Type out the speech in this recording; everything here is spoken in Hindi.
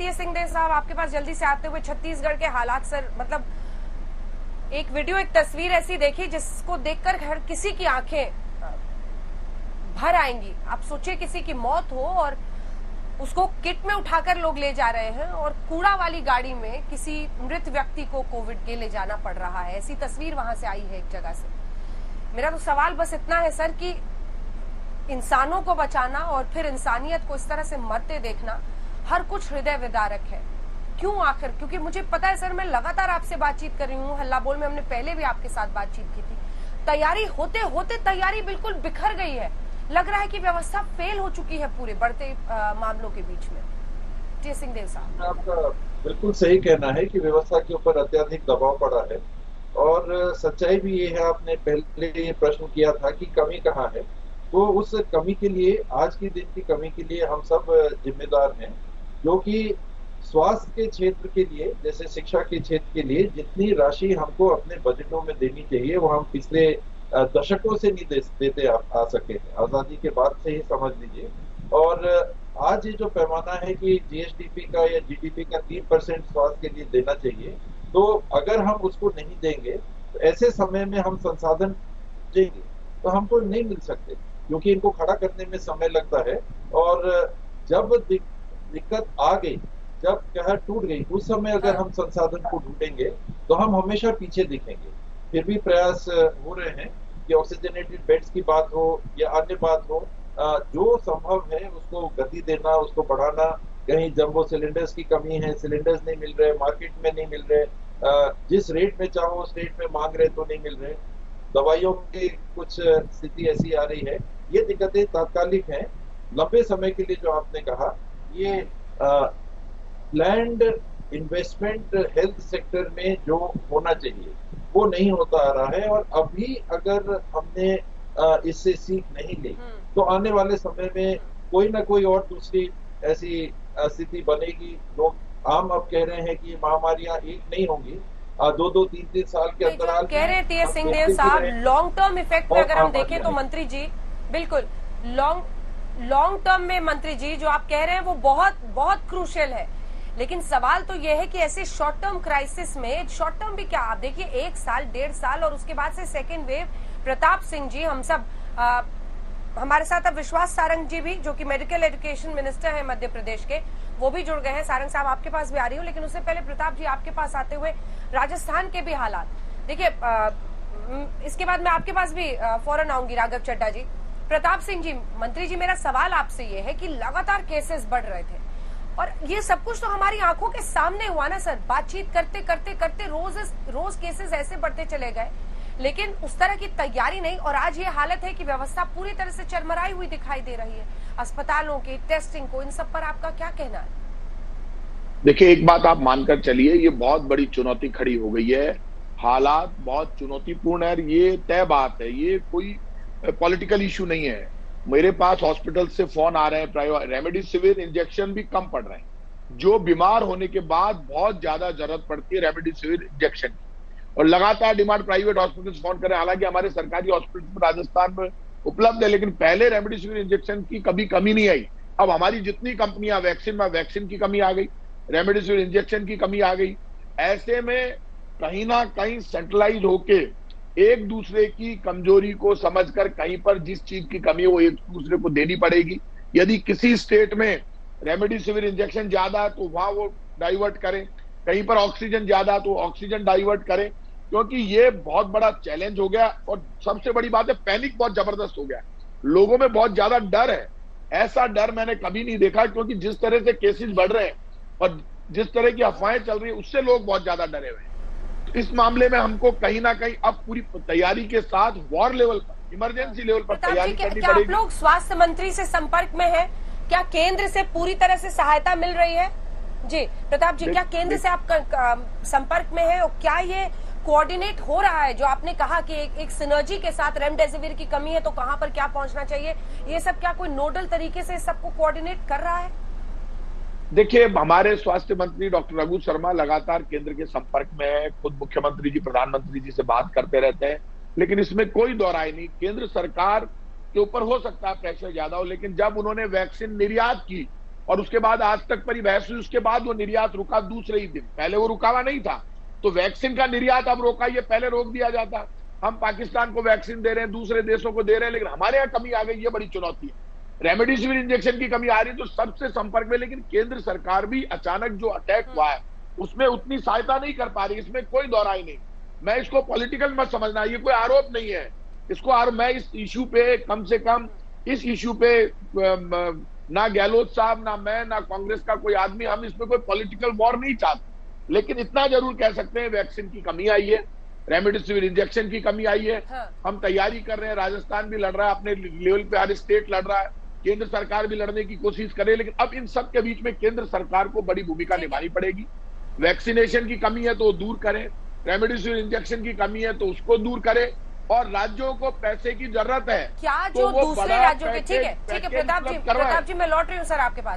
टीएस सिंहदेव साहब, आपके पास जल्दी से आते हुए छत्तीसगढ़ के हालात सर, मतलब एक वीडियो, एक तस्वीर ऐसी देखी जिसको देखकर हर किसी की आंखें भर आएंगी। आप सोचिए किसी की मौत हो और उसको किट में उठाकर लोग ले जा रहे हैं और कूड़ा वाली गाड़ी में किसी मृत व्यक्ति को कोविड के ले जाना पड़ रहा है। ऐसी तस्वीर वहां से आई है एक जगह से। मेरा तो सवाल बस इतना है सर कि इंसानों को बचाना और फिर इंसानियत को इस तरह से मरते देखना हर कुछ हृदय विदारक है। क्यों आखिर? क्योंकि मुझे पता है सर, मैं लगातार आपसे बातचीत कर रही हूँ, हल्ला बोल में हमने पहले भी आपके साथ बातचीत की थी। तैयारी होते होते तैयारी बिल्कुल बिखर गई है। लग रहा है कि व्यवस्था फेल हो चुकी है पूरे बढ़ते मामलों के बीच में। टीएस सिंहदेव साहब, आपका बिल्कुल सही कहना है कि व्यवस्था के ऊपर अत्यधिक दबाव पड़ा है और सच्चाई भी ये है। आपने पहले ये प्रश्न किया था कि कमी कहाँ है, तो उस कमी के लिए, आज की दिन की कमी के लिए हम सब जिम्मेदार हैं। जो कि स्वास्थ्य के क्षेत्र के लिए, जैसे शिक्षा के क्षेत्र के लिए जितनी राशि हमको अपने बजटों में देनी चाहिए वो हम पिछले दशकों से नहीं देते आ सके हैं। आजादी के बाद से ही समझ लीजिए। और आज ये जो पैमाना है कि जीएसडीपी का या जीडीपी का 3% स्वास्थ्य के लिए देना चाहिए, तो अगर हम उसको नहीं देंगे तो ऐसे समय में हम संसाधन देंगे तो हमको नहीं मिल सकते, क्योंकि इनको खड़ा करने में समय लगता है। और जब दिक्कत आ गई, जब कहर टूट गई, उस समय अगर हम संसाधन को ढूंढेंगे तो हम हमेशा पीछे दिखेंगे। फिर भी प्रयास हो रहे हैं कि ऑक्सीजनेटेड बेड्स की बात हो या अन्य बात हो, जो संभव है उसको गति देना, उसको बढ़ाना। कहीं जंबो सिलेंडर्स की कमी है, सिलेंडर्स नहीं मिल रहे, मार्केट में नहीं मिल रहे, जिस रेट में चाहो उस रेट में मांग रहे तो नहीं मिल रहे। दवाइयों की कुछ स्थिति ऐसी आ रही है। ये दिक्कतें तात्कालिक हैं। लंबे समय के लिए जो आपने कहा, ये प्लैंड इन्वेस्टमेंट हेल्थ सेक्टर में जो होना चाहिए वो नहीं होता आ रहा है। और अभी अगर हमने इससे सीख नहीं ली तो आने वाले समय में कोई ना कोई और दूसरी ऐसी स्थिति बनेगी। लोग आम अब कह रहे हैं कि महामारियां एक नहीं होंगी, 2-2, 3-3 साल के अंतराल कह रहे टीएस सिंहदेव साहब, लॉन्ग टर्म इफेक्ट में अगर हम देखें तो मंत्री जी, बिल्कुल लॉन्ग टर्म में मंत्री जी जो आप कह रहे हैं वो बहुत बहुत क्रूशियल है। लेकिन सवाल तो ये है कि ऐसे शॉर्ट टर्म क्राइसिस में, शॉर्ट टर्म भी क्या, आप देखिए 1 साल 1.5 साल और उसके बाद से सेकेंड वेव। प्रताप सिंह जी, हम सब हमारे साथ अब विश्वास सारंग जी भी, जो कि मेडिकल एजुकेशन मिनिस्टर है मध्य प्रदेश के, वो भी जुड़ गए हैं। सारंग साहब आपके पास भी आ रही हूँ, लेकिन उससे पहले प्रताप जी आपके पास आते हुए राजस्थान के भी हालात देखिए। इसके बाद मैं आपके पास भी फौरन आऊंगी, राघव चड्ढा जी। प्रताप सिंह जी, मंत्री जी, मेरा सवाल आपसे ये है कि लगातार केसेस बढ़ रहे थे और ये सब कुछ तो हमारी आंखों के सामने हुआ ना सर। बातचीत करते करते करते रोज केसेस ऐसे बढ़ते चले गए, लेकिन उस तरह की तैयारी नहीं। और आज ये हालत है कि व्यवस्था पूरी तरह से चरमराई हुई दिखाई दे रही है। अस्पतालों की टेस्टिंग को, इन सब पर आपका क्या कहना है? देखिए, एक बात आप मानकर चलिए, ये बहुत बड़ी चुनौती खड़ी हो गई है। हालात बहुत चुनौतीपूर्ण है, ये तय बात है, ये कोई पॉलिटिकल इशू नहीं है। मेरे पास हॉस्पिटल से फोन आ रहे हैं, प्राइवेट रेमडेसिविर इंजेक्शन भी कम पड़ रहे हैं। जो बीमार होने के बाद बहुत ज्यादा जरूरत पड़ती है रेमडेसिविर इंजेक्शन की, और लगातार डिमांड प्राइवेट हॉस्पिटल फोन कर रहे हैं। हालांकि हमारे सरकारी हॉस्पिटल राजस्थान में उपलब्ध है, लेकिन पहले रेमडेसिविर इंजेक्शन की कभी कमी नहीं आई। अब हमारी जितनी कंपनियां वैक्सीन की कमी आ गई, रेमडेसिविर इंजेक्शन की कमी आ गई। ऐसे में कहीं ना कहीं सेंट्रलाइज होके एक दूसरे की कमजोरी को समझकर कहीं पर जिस चीज की कमी है वो एक दूसरे को देनी पड़ेगी। यदि किसी स्टेट में रेमडेसिविर इंजेक्शन ज्यादा है तो वहां वो डाइवर्ट करें, कहीं पर ऑक्सीजन ज्यादा है तो ऑक्सीजन डाइवर्ट करें, क्योंकि ये बहुत बड़ा चैलेंज हो गया। और सबसे बड़ी बात है, पैनिक बहुत जबरदस्त हो गया, लोगों में बहुत ज्यादा डर है। ऐसा डर मैंने कभी नहीं देखा, क्योंकि जिस तरह से केसेस बढ़ रहे हैं और जिस तरह की अफवाहें चल रही है उससे लोग बहुत ज्यादा डरे हुए हैं। तो इस मामले में हमको कहीं ना कहीं अब पूरी तैयारी के साथ वॉर लेवल पर, इमरजेंसी लेवल पर तैयारी करनी पड़ेगी। आप लोग स्वास्थ्य मंत्री से संपर्क में हैं? क्या केंद्र से पूरी तरह से सहायता मिल रही है? जी प्रताप जी, क्या केंद्र से आप संपर्क में है और क्या ये कोऑर्डिनेट हो रहा है? जो आपने कहा कि एक सिनर्जी के साथ, रेमडेसिविर की कमी है तो कहां पर क्या पहुंचना चाहिए, ये सब क्या कोई नोडल तरीके से सबको कोऑर्डिनेट कर रहा है? देखिए, हमारे स्वास्थ्य मंत्री डॉक्टर रघु शर्मा लगातार केंद्र के संपर्क में है। खुद मुख्यमंत्री जी, प्रधानमंत्री जी से बात करते रहते हैं, लेकिन इसमें कोई दो राय नहीं। केंद्र सरकार के ऊपर हो सकता है प्रेशर ज्यादा हो, लेकिन जब उन्होंने वैक्सीन निर्यात की और उसके बाद आज तक पर ही बहस हुई, उसके बाद वो निर्यात रुका दूसरे ही दिन, पहले वो रुका हुआ नहीं था। तो वैक्सीन का निर्यात अब रोका, ये पहले रोक दिया जाता। हम पाकिस्तान को वैक्सीन दे रहे हैं, दूसरे देशों को दे रहे हैं, लेकिन हमारे यहाँ कमी आ गई, ये बड़ी चुनौती है। रेमडेसिविर इंजेक्शन की कमी आ रही है तो सबसे संपर्क में, लेकिन केंद्र सरकार भी अचानक जो अटैक हुआ है उसमें उतनी सहायता नहीं कर पा रही, इसमें कोई दोहराई नहीं। मैं इसको पॉलिटिकल मत समझना, ये कोई आरोप नहीं है। इसको मैं इस इश्यू पे कम से कम इस इश्यू पे ना गहलोत साहब, ना मैं, ना कांग्रेस का कोई आदमी, हम इसमें कोई पॉलिटिकल वॉर नहीं चाहते। लेकिन इतना जरूर कह सकते हैं वैक्सीन की कमी आई है, रेमडेसिविर इंजेक्शन की कमी आई है। हाँ। हम तैयारी कर रहे हैं, राजस्थान भी लड़ रहा है अपने लेवल पे, हर स्टेट लड़ रहा है, केंद्र सरकार भी लड़ने की कोशिश करे। लेकिन अब इन सब के बीच में केंद्र सरकार को बड़ी भूमिका निभानी पड़ेगी। वैक्सीनेशन की कमी है तो वो दूर करें, रेमडेसिविर इंजेक्शन की कमी है तो उसको दूर करें, और राज्यों को पैसे की जरूरत है क्या तो जो वो दूसरे बड़ा राज्यों के, ठीक है पैकेज प्रताप जी, उपलब्ध करवाएं। मैं लौट रही हूँ सर आपके पास।